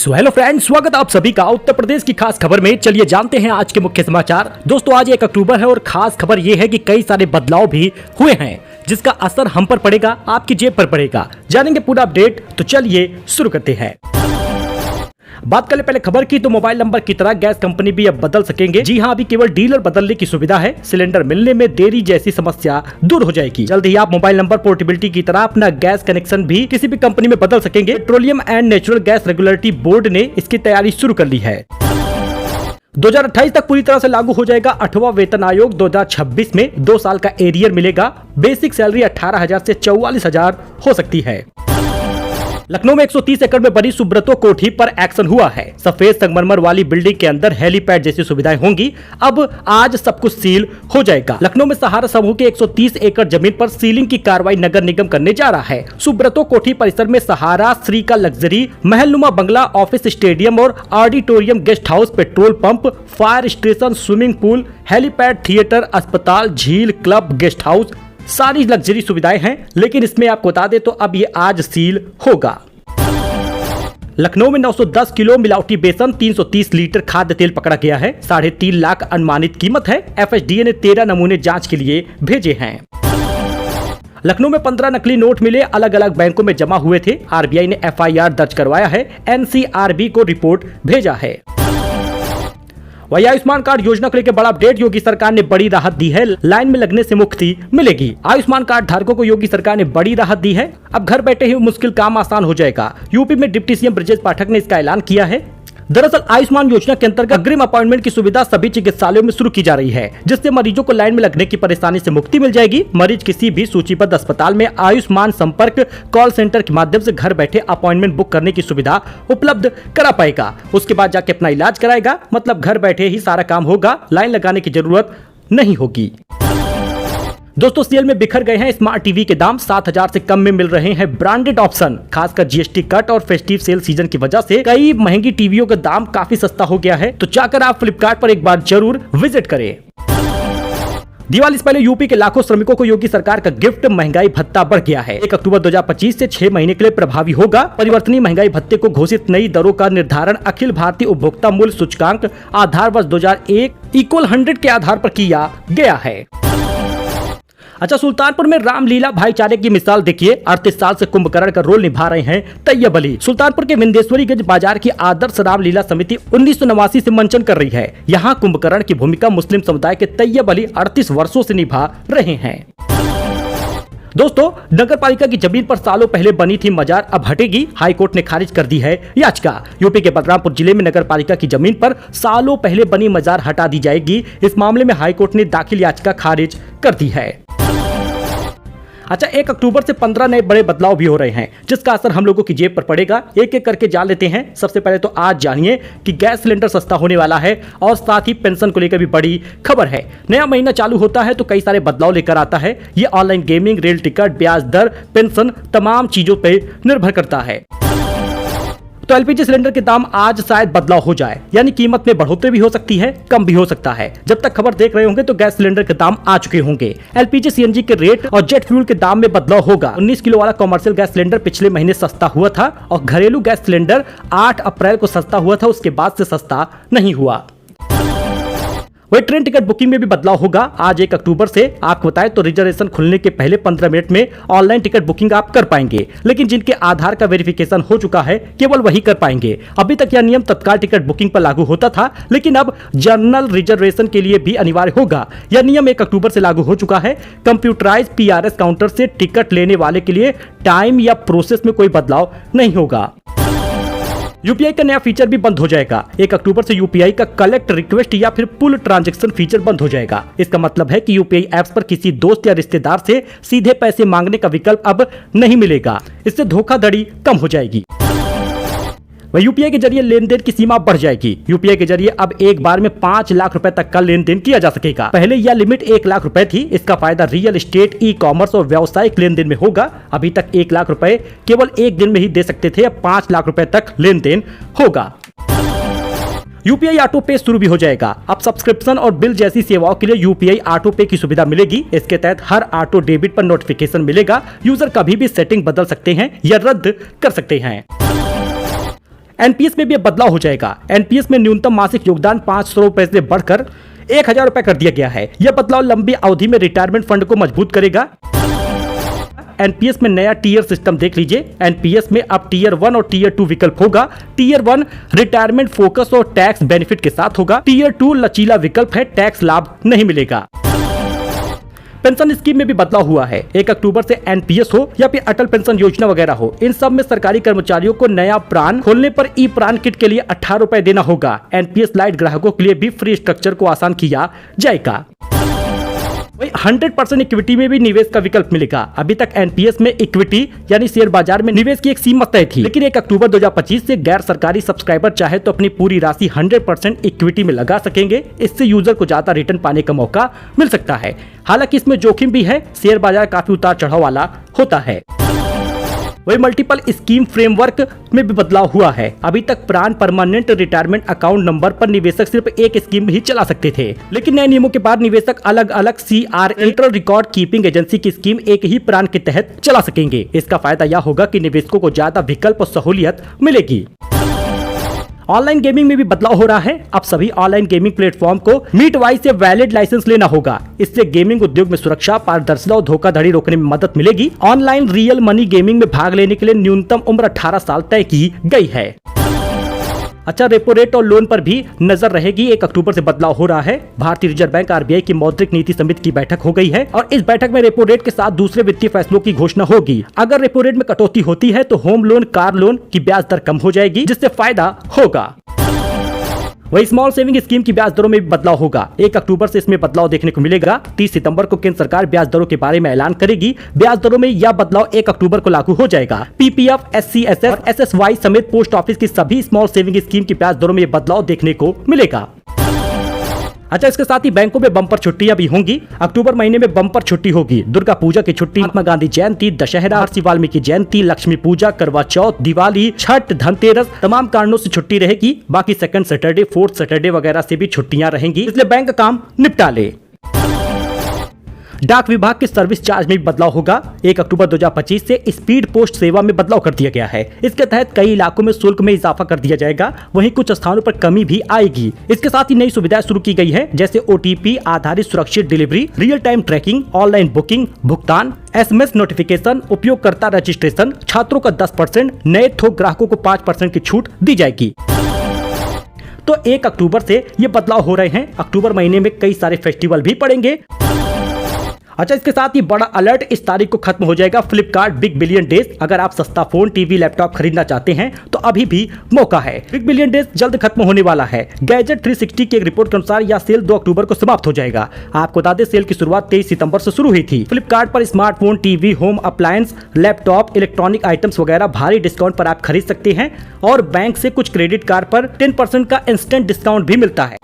Hello friends, स्वागत है आप सभी का उत्तर प्रदेश की खास खबर में। चलिए जानते हैं आज के मुख्य समाचार। दोस्तों आज 1 अक्टूबर है और खास खबर ये है कि कई सारे बदलाव भी हुए हैं जिसका असर हम पर पड़ेगा, आपकी जेब पर पड़ेगा। जानेंगे पूरा अपडेट, तो चलिए शुरू करते हैं। बात करें पहले खबर की, तो मोबाइल नंबर की तरह गैस कंपनी भी अब बदल सकेंगे। जी हां, अभी केवल डीलर बदलने की सुविधा है। सिलेंडर मिलने में देरी जैसी समस्या दूर हो जाएगी। जल्द ही आप मोबाइल नंबर पोर्टेबिलिटी की तरह अपना गैस कनेक्शन भी किसी भी कंपनी में बदल सकेंगे। Petroleum and natural gas regulatory board ने इसकी तैयारी शुरू कर ली है। 2028 तक पूरी तरह से लागू हो जाएगा 8वां वेतन आयोग। 2026 में 2 साल का एरियर मिलेगा। बेसिक सैलरी 18,000 से 44,000 हो सकती है। लखनऊ में 130 एकड़ में बनी सुब्रतो कोठी पर एक्शन हुआ है। सफेद संगमरमर वाली बिल्डिंग के अंदर हेलीपैड जैसी सुविधाएं होंगी। अब आज सब कुछ सील हो जाएगा। लखनऊ में सहारा समूह के 130 एकड़ जमीन पर सीलिंग की कार्रवाई नगर निगम करने जा रहा है। सुब्रतो कोठी परिसर में सहारा श्री का लग्जरी महलनुमा बंगला, ऑफिस, स्टेडियम और auditorium, guest house, petrol pump, fire station, swimming pool, helipad, theatre, अस्पताल, झील, क्लब, गेस्ट हाउस, सारी लग्जरी सुविधाएं हैं। लेकिन इसमें आपको बता दें तो अब ये आज सील होगा। लखनऊ में 910 किलो मिलावटी बेसन, 330 लीटर खाद्य तेल पकड़ा गया है। 3.5 लाख अनुमानित कीमत है। FSDA ने 13 नमूने जांच के लिए भेजे हैं। लखनऊ में 15 नकली नोट मिले, अलग अलग बैंकों में जमा हुए थे। RBI ने FIR दर्ज करवाया है। NCRB को रिपोर्ट भेजा है। वही आयुष्मान कार्ड योजना को लेकर बड़ा अपडेट। योगी सरकार ने बड़ी राहत दी है। लाइन में लगने से मुक्ति मिलेगी। आयुष्मान कार्ड धारकों को योगी सरकार ने बड़ी राहत दी है। अब घर बैठे ही मुश्किल काम आसान हो जाएगा। यूपी में डिप्टी सीएम ब्रजेश पाठक ने इसका ऐलान किया है। दरअसल आयुष्मान योजना के अंतर्गत अग्रिम अपॉइंटमेंट की सुविधा सभी चिकित्सालयों में शुरू की जा रही है, जिससे मरीजों को लाइन में लगने की परेशानी से मुक्ति मिल जाएगी। मरीज किसी भी सूचीबद्ध अस्पताल में आयुष्मान संपर्क कॉल सेंटर के माध्यम से घर बैठे अपॉइंटमेंट बुक करने की सुविधा उपलब्ध करा पाएगा। उसके बाद जाके अपना इलाज कराएगा। मतलब घर बैठे ही सारा काम होगा, लाइन लगाने की जरूरत नहीं होगी। दोस्तों सेल में बिखर गए हैं स्मार्ट टीवी के दाम। 7,000 से कम में मिल रहे हैं ब्रांडेड ऑप्शन। खासकर GST कट और फेस्टिव सेल सीजन की वजह से कई महंगी टीवियों का दाम काफी सस्ता हो गया है। तो जाकर आप फ्लिपकार्ट पर एक बार जरूर विजिट करें। दिवाली से पहले यूपी के लाखों श्रमिकों को योगी सरकार का गिफ्ट, महंगाई भत्ता बढ़ गया है। 1 अक्टूबर 2025 से 6 महीने के लिए प्रभावी होगा। परिवर्तनीय महंगाई भत्ते को घोषित नई दरों का निर्धारण अखिल भारतीय उपभोक्ता मूल्य सूचकांक आधार वर्ष 2001 = 100 के आधार पर किया गया है। अच्छा, सुल्तानपुर में रामलीला भाईचारे की मिसाल देखिए। 38 साल से कुंभकर्ण का रोल निभा रहे हैं तैयब अली। सुल्तानपुर के विंध्येश्वरीगंज बाजार की आदर्श रामलीला समिति 1989 से मंचन कर रही है। यहाँ कुंभकर्ण की भूमिका मुस्लिम समुदाय के तैयब अली 38 वर्षों से निभा रहे हैं। दोस्तों नगर पालिका की जमीन पर सालों पहले बनी थी मजार अब हटेगी। हाईकोर्ट ने खारिज कर दी है याचिका। यूपी के बलरामपुर जिले में नगर पालिका की जमीन पर सालों पहले बनी मजार हटा दी जाएगी। इस मामले में हाईकोर्ट ने दाखिल याचिका खारिज कर दी है। अच्छा, 1 अक्टूबर से 15 नए बड़े बदलाव भी हो रहे हैं जिसका असर हम लोगों की जेब पर पड़ेगा। एक एक करके जान लेते हैं। सबसे पहले तो आज जानिए कि गैस सिलेंडर सस्ता होने वाला है और साथ ही पेंशन को लेकर भी बड़ी खबर है। नया महीना चालू होता है तो कई सारे बदलाव लेकर आता है। ये ऑनलाइन गेमिंग, रेल टिकट, ब्याज दर, पेंशन, तमाम चीजों पर निर्भर करता है। तो LPG सिलेंडर के दाम आज शायद बदलाव हो जाए, यानी कीमत में बढ़ोतरी भी हो सकती है, कम भी हो सकता है। जब तक खबर देख रहे होंगे तो गैस सिलेंडर के दाम आ चुके होंगे। LPG CNG के रेट और जेट फ्यूल के दाम में बदलाव होगा। 19 किलो वाला कॉमर्शियल गैस सिलेंडर पिछले महीने सस्ता हुआ था और घरेलू गैस सिलेंडर 8 अप्रैल को सस्ता हुआ था। उसके बाद से सस्ता नहीं हुआ। वही ट्रेन टिकट बुकिंग में भी बदलाव होगा। आज 1 अक्टूबर से आपको बताएं तो रिजर्वेशन खुलने के पहले 15 मिनट में ऑनलाइन टिकट बुकिंग आप कर पाएंगे, लेकिन जिनके आधार का वेरिफिकेशन हो चुका है केवल वही कर पाएंगे। अभी तक यह नियम तत्काल टिकट बुकिंग पर लागू होता था, लेकिन अब जनरल रिजर्वेशन के लिए भी अनिवार्य होगा। यह नियम 1 अक्टूबर से लागू हो चुका है। कंप्यूटराइज PRS काउंटर से टिकट लेने वाले के लिए टाइम या प्रोसेस में कोई बदलाव नहीं होगा। UPI का नया फीचर भी बंद हो जाएगा। 1 अक्टूबर से UPI का कलेक्ट, रिक्वेस्ट या फिर पुल ट्रांजैक्शन फीचर बंद हो जाएगा। इसका मतलब है कि UPI ऐप्स पर किसी दोस्त या रिश्तेदार से सीधे पैसे मांगने का विकल्प अब नहीं मिलेगा। इससे धोखाधड़ी कम हो जाएगी। वह UPI के जरिए लेन देन की सीमा बढ़ जाएगी। UPI के जरिए अब एक बार में 5 लाख रुपए तक का लेन देन किया जा सकेगा। पहले यह लिमिट 1 लाख रुपए थी। इसका फायदा रियल एस्टेट, ई-कॉमर्स और व्यावसायिक लेन देन में होगा। अभी तक 1 लाख रुपए केवल एक दिन में ही दे सकते थे, अब 5 लाख रुपए तक लेन देन होगा। UPI ऑटो पे शुरू भी हो जाएगा। अब सब्सक्रिप्शन और बिल जैसी सेवाओं के लिए UPI ऑटो पे की सुविधा मिलेगी। इसके तहत हर ऑटो डेबिट पर नोटिफिकेशन मिलेगा। यूजर कभी भी सेटिंग बदल सकते हैं या रद्द कर सकते हैं। एनपीएस में भी अब बदलाव हो जाएगा। एनपीएस में न्यूनतम मासिक योगदान 500 रुपए से बढ़कर 1000 रुपए कर दिया गया है। यह बदलाव लंबी अवधि में रिटायरमेंट फंड को मजबूत करेगा। एनपीएस में नया टीयर सिस्टम देख लीजिए। एनपीएस में अब टीयर 1 और टीयर 2 विकल्प होगा। टीयर 1 रिटायरमेंट फोकस और टैक्स बेनिफिट के साथ होगा। टीयर 2 लचीला विकल्प है, टैक्स लाभ नहीं मिलेगा। पेंशन स्कीम में भी बदलाव हुआ है। 1 अक्टूबर से एनपीएस हो या फिर अटल पेंशन योजना वगैरह हो, इन सब में सरकारी कर्मचारियों को नया प्राण खोलने पर ई प्राण किट के लिए 18 रुपए देना होगा। एनपीएस लाइट ग्राहकों के लिए भी फ्री स्ट्रक्चर को आसान किया जाएगा। 100% इक्विटी में भी निवेश का विकल्प मिलेगा। अभी तक एनपीएस में इक्विटी यानी शेयर बाजार में निवेश की एक सीमा तय थी, लेकिन 1 अक्टूबर 2025 से गैर सरकारी सब्सक्राइबर चाहे तो अपनी पूरी राशि 100% इक्विटी में लगा सकेंगे। इससे यूजर को ज्यादा रिटर्न पाने का मौका मिल सकता है। हालांकि इसमें जोखिम भी है, शेयर बाजार काफी उतार चढ़ाव वाला होता है। वही मल्टीपल स्कीम फ्रेमवर्क में भी बदलाव हुआ है। अभी तक प्राण परमानेंट रिटायरमेंट अकाउंट नंबर पर निवेशक सिर्फ एक स्कीम ही चला सकते थे, लेकिन नए नियमों के बाद निवेशक अलग अलग CRA central record keeping agency की स्कीम एक ही प्राण के तहत चला सकेंगे। इसका फायदा यह होगा कि निवेशकों को ज्यादा विकल्प और सहूलियत मिलेगी। ऑनलाइन गेमिंग में भी बदलाव हो रहा है। अब सभी ऑनलाइन गेमिंग प्लेटफॉर्म को मीटवाई से वैलिड लाइसेंस लेना होगा। इससे गेमिंग उद्योग में सुरक्षा, पारदर्शिता और धोखाधड़ी रोकने में मदद मिलेगी। ऑनलाइन रियल मनी गेमिंग में भाग लेने के लिए न्यूनतम उम्र 18 साल तय की गई है। अच्छा, रेपो रेट और लोन पर भी नजर रहेगी। 1 अक्टूबर से बदलाव हो रहा है। भारतीय रिजर्व बैंक आरबीआई की मौद्रिक नीति समिति की बैठक हो गई है और इस बैठक में रेपो रेट के साथ दूसरे वित्तीय फैसलों की घोषणा होगी। अगर रेपो रेट में कटौती होती है तो होम लोन, कार लोन की ब्याज दर कम हो जाएगी, जिससे फायदा होगा। वही स्मॉल सेविंग स्कीम की ब्याज दरों में भी बदलाव होगा। 1 अक्टूबर से इसमें बदलाव देखने को मिलेगा। 30 सितंबर को केंद्र सरकार ब्याज दरों के बारे में ऐलान करेगी। ब्याज दरों में यह बदलाव 1 अक्टूबर को लागू हो जाएगा। पीपीएफ, एससीएसएफ और एसएसवाई समेत पोस्ट ऑफिस की सभी स्मॉल सेविंग स्कीम की ब्याज दरों में यह बदलाव देखने को मिलेगा। अच्छा, इसके साथ ही बैंकों में बम्पर छुट्टियां भी होंगी। अक्टूबर महीने में बम्पर छुट्टी होगी। दुर्गा पूजा की छुट्टी, महात्मा गांधी जयंती, दशहरा, महर्षि वाल्मीकि जयंती, लक्ष्मी पूजा, करवा चौथ, दिवाली, छठ, धनतेरस, तमाम कारणों से छुट्टी रहेगी। बाकी सेकंड सैटरडे, फोर्थ सैटरडे वगैरह से भी छुट्टियां रहेंगी, इसलिए बैंक का काम निपटा ले। डाक विभाग के सर्विस चार्ज में भी बदलाव होगा। 1 अक्टूबर 2025 से स्पीड पोस्ट सेवा में बदलाव कर दिया गया है। इसके तहत कई इलाकों में शुल्क में इजाफा कर दिया जाएगा, वहीं कुछ स्थानों पर कमी भी आएगी। इसके साथ ही नई सुविधाएं शुरू की गई है, जैसे ओटीपी आधारित सुरक्षित delivery, real time tracking, online booking, भुगतान, एसएमएस नोटिफिकेशन, उपयोगकर्ता रजिस्ट्रेशन, छात्रों का 10%, नए थोक ग्राहकों को 5% की छूट दी जाएगी। तो 1 अक्टूबर से ये बदलाव हो रहे हैं। अक्टूबर महीने में कई सारे फेस्टिवल भी पड़ेंगे। अच्छा, इसके साथ ही बड़ा अलर्ट, इस तारीख को खत्म हो जाएगा फ्लिपकार्ट बिग बिलियन डेज। अगर आप सस्ता फोन, टीवी, लैपटॉप खरीदना चाहते हैं तो अभी भी मौका है। बिग बिलियन डेज जल्द खत्म होने वाला है। गैजेट 360 की एक रिपोर्ट के अनुसार यह सेल 2 अक्टूबर को समाप्त हो जाएगा। आपको बता दें, सेल की शुरुआत 23 सितंबर से शुरू हुई थी। फ्लिपकार्ट पर smartphone, TV, home appliance, laptop, electronic items वगैरह भारी डिस्काउंट पर आप खरीद सकते हैं और बैंक से कुछ क्रेडिट कार्ड पर 10% का इंस्टेंट डिस्काउंट भी मिलता है।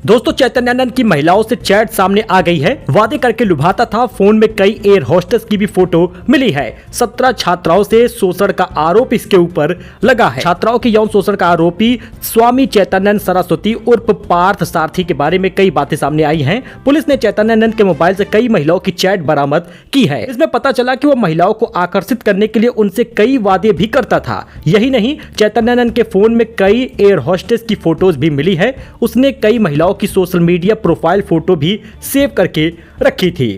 दोस्तों, चैतन्यानंद की महिलाओं से चैट सामने आ गई है। वादे करके लुभाता था। फोन में कई एयर होस्टेस की भी फोटो मिली है। 17 छात्राओं से शोषण का आरोप इसके ऊपर लगा है। छात्राओं के यौन शोषण का आरोपी स्वामी चैतन्यानंद सरस्वती उर्फ पार्थ सारथी के बारे में कई बातें सामने आई हैं। पुलिस ने चैतन्यानंद के मोबाइल से कई महिलाओं की चैट बरामद की है। इसमें पता चला कि वो महिलाओं को आकर्षित करने के लिए उनसे कई वादे भी करता था। यही नहीं, चैतन्यानंद के फोन में कई एयर होस्टेस की फोटोज भी मिली है। उसने कई महिलाओं की सोशल मीडिया प्रोफाइल फोटो भी सेव करके रखी थी।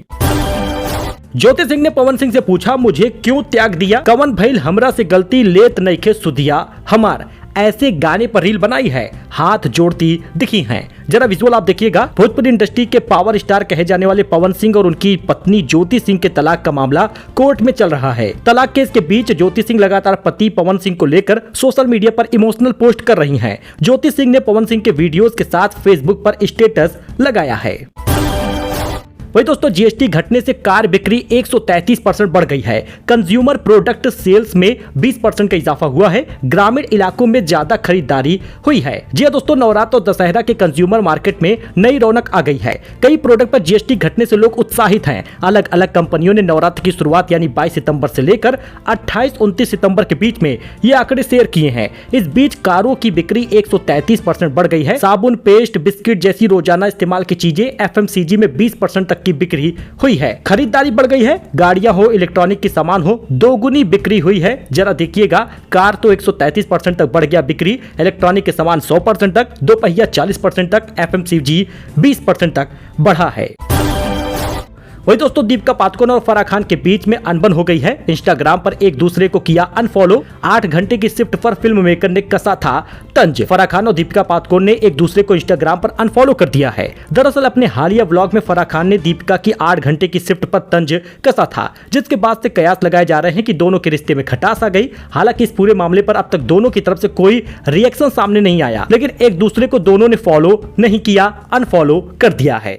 ज्योति सिंह ने पवन सिंह से पूछा, मुझे क्यों त्याग दिया? कवन भइल हमरा से गलती, लेत नइखे सुधिया हमार। ऐसे गाने पर रील बनाई है, हाथ जोड़ती दिखी हैं। जरा विजुअल आप देखिएगा। भोजपुरी इंडस्ट्री के पावर स्टार कहे जाने वाले पवन सिंह और उनकी पत्नी ज्योति सिंह के तलाक का मामला कोर्ट में चल रहा है। तलाक केस के बीच ज्योति सिंह लगातार पति पवन सिंह को लेकर सोशल मीडिया पर इमोशनल पोस्ट कर रही हैं। ज्योति सिंह ने पवन सिंह के वीडियोस के साथ फेसबुक पर स्टेटस लगाया है। वही दोस्तों, जीएसटी घटने से कार बिक्री 133% बढ़ गई है। कंज्यूमर प्रोडक्ट सेल्स में 20% का इजाफा हुआ है। ग्रामीण इलाकों में ज्यादा खरीदारी हुई है। जी दोस्तों, नवरात्र और दशहरा के कंज्यूमर मार्केट में नई रौनक आ गई है। कई प्रोडक्ट पर जीएसटी घटने से लोग उत्साहित हैं। अलग अलग कंपनियों ने नवरात्र की शुरुआत यानी 22 सितंबर से लेकर 28-29 सितंबर के बीच में ये आंकड़े शेयर किए हैं। इस बीच कारों की बिक्री 133% बढ़ गई है। साबुन, पेस्ट, बिस्किट जैसी रोजाना इस्तेमाल की चीजें एफएमसीजी में 20% तक तक की बिक्री हुई है। खरीदारी बढ़ गई है, गाड़ियां हो, इलेक्ट्रॉनिक की सामान हो, दोगुनी बिक्री हुई है। जरा देखिएगा, कार तो 133% तक बढ़ गया बिक्री, इलेक्ट्रॉनिक के सामान 100% तक, दोपहिया 40% तक, FMCG 20% तक बढ़ा है। वही दोस्तों, दीपिका पादुकोण और फराह खान के बीच में अनबन हो गई है। इंस्टाग्राम पर एक दूसरे को किया अनफॉलो। 8 घंटे की शिफ्ट पर फिल्म मेकर ने कसा था तंज। फराह खान और दीपिका पादुकोण ने एक दूसरे को इंस्टाग्राम पर अनफॉलो कर दिया है। दरअसल अपने हालिया व्लॉग में फराह खान ने दीपिका की 8 घंटे की शिफ्ट पर तंज कसा था, जिसके बाद से कयास लगाए जा रहे हैं कि दोनों के रिश्ते में खटास आ गई। हालांकि इस पूरे मामले पर अब तक दोनों की तरफ से कोई रिएक्शन सामने नहीं आया, लेकिन एक दूसरे को दोनों ने फॉलो नहीं किया, अनफॉलो कर दिया है।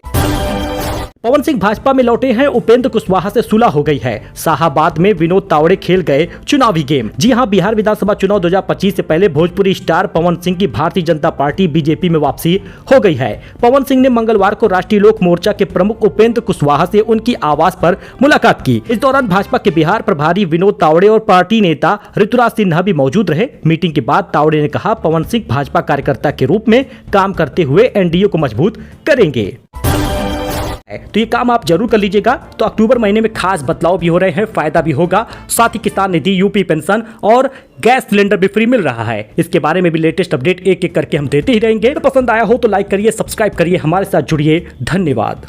पवन सिंह भाजपा में लौटे हैं, उपेंद्र कुशवाहा से सुलह हो गई है। शाहाबाद में विनोद तावड़े खेल गए चुनावी गेम। जी हां, बिहार विधानसभा चुनाव 2025 से पहले भोजपुरी स्टार पवन सिंह की भारतीय जनता पार्टी बीजेपी में वापसी हो गई है। पवन सिंह ने मंगलवार को राष्ट्रीय लोक मोर्चा के प्रमुख उपेंद्र कुशवाहा से उनकी आवास पर मुलाकात की। इस दौरान भाजपा के बिहार प्रभारी विनोद तावड़े और पार्टी नेता ऋतुराज सिन्हा भी मौजूद रहे। मीटिंग के बाद तावड़े ने कहा, पवन सिंह भाजपा कार्यकर्ता के रूप में काम करते हुए एनडीए को मजबूत करेंगे। तो ये काम आप जरूर कर लीजिएगा। तो अक्टूबर महीने में खास बदलाव भी हो रहे हैं, फायदा भी होगा। साथ ही किसान निधि, यूपी पेंशन और गैस सिलेंडर भी फ्री मिल रहा है। इसके बारे में भी लेटेस्ट अपडेट एक एक करके हम देते ही रहेंगे। तो पसंद आया हो तो लाइक करिए, सब्सक्राइब करिए, हमारे साथ जुड़िए। धन्यवाद।